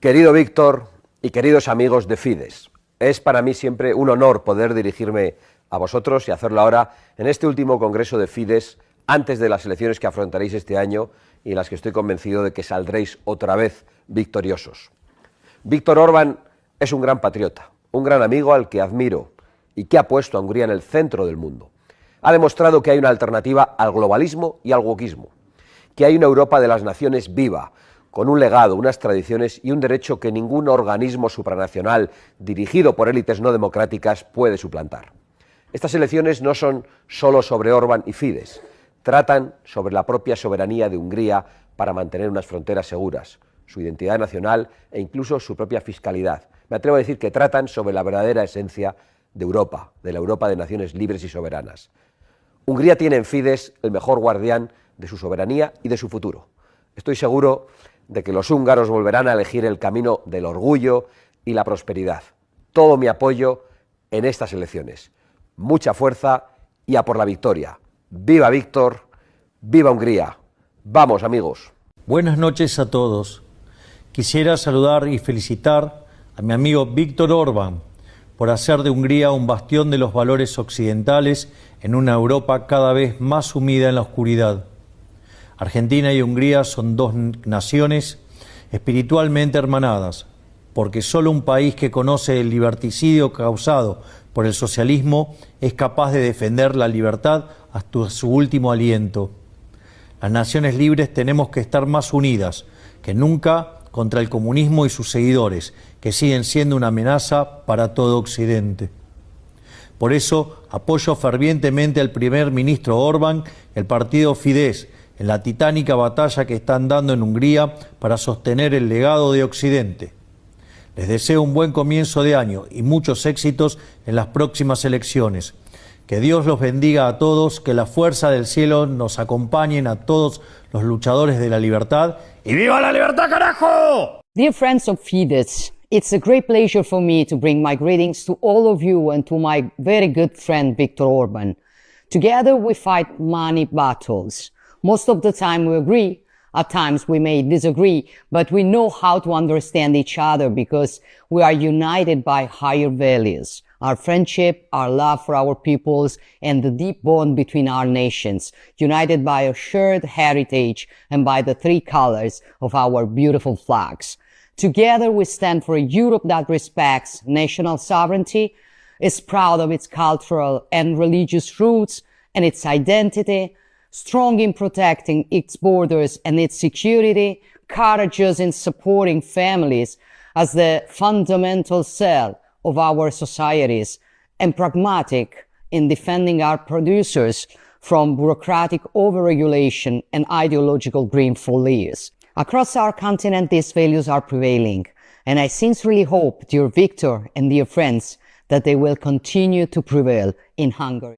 Querido Víctor y queridos amigos de Fides, es para mí siempre un honor poder dirigirme a vosotros y hacerlo ahora en este último congreso de Fides antes de las elecciones que afrontaréis este año y en las que estoy convencido de que saldréis otra vez victoriosos. Víktor Orbán es un gran patriota, un gran amigo al que admiro y que ha puesto a Hungría en el centro del mundo. Ha demostrado que hay una alternativa al globalismo y al wokismo, que hay una Europa de las naciones viva, con un legado, unas tradiciones y un derecho que ningún organismo supranacional dirigido por élites no democráticas puede suplantar. Estas elecciones no son solo sobre Orbán y Fidesz, tratan sobre la propia soberanía de Hungría para mantener unas fronteras seguras, su identidad nacional e incluso su propia fiscalidad. Me atrevo a decir que tratan sobre la verdadera esencia de Europa, de la Europa de naciones libres y soberanas. Hungría tiene en Fidesz el mejor guardián de su soberanía y de su futuro. Estoy seguro de que los húngaros volverán a elegir el camino del orgullo y la prosperidad. Todo mi apoyo en estas elecciones. Mucha fuerza y a por la victoria. ¡Viva Víktor! ¡Viva Hungría! ¡Vamos, amigos! Buenas noches a todos. Quisiera saludar y felicitar a mi amigo Víktor Orbán por hacer de Hungría un bastión de los valores occidentales en una Europa cada vez más sumida en la oscuridad. Argentina y Hungría son dos naciones espiritualmente hermanadas, porque solo un país que conoce el liberticidio causado por el socialismo es capaz de defender la libertad hasta su último aliento. Las naciones libres tenemos que estar más unidas que nunca contra el comunismo y sus seguidores, que siguen siendo una amenaza para todo Occidente. Por eso apoyo fervientemente al primer ministro Orbán y al partido Fidesz en la titánica batalla que están dando en Hungría para sostener el legado de Occidente. Les deseo un buen comienzo de año y muchos éxitos en las próximas elecciones. Que Dios los bendiga a todos, que la fuerza del cielo nos acompañen a todos los luchadores de la libertad. ¡Y viva la libertad, carajo! Dear friends of Fidesz, it's a great pleasure for me to bring my greetings to all of you and to my very good friend Viktor Orbán. Together we fight many battles. Most of the time we agree, at times we may disagree, but we know how to understand each other because we are united by higher values. Our friendship, our love for our peoples, and the deep bond between our nations, united by a shared heritage and by the three colors of our beautiful flags. Together we stand for a Europe that respects national sovereignty, is proud of its cultural and religious roots and its identity, strong in protecting its borders and its security, courageous in supporting families as the fundamental cell of our societies, and pragmatic in defending our producers from bureaucratic overregulation and ideological green follies. Across our continent, these values are prevailing, and I sincerely hope, dear Viktor and dear friends, that they will continue to prevail in Hungary.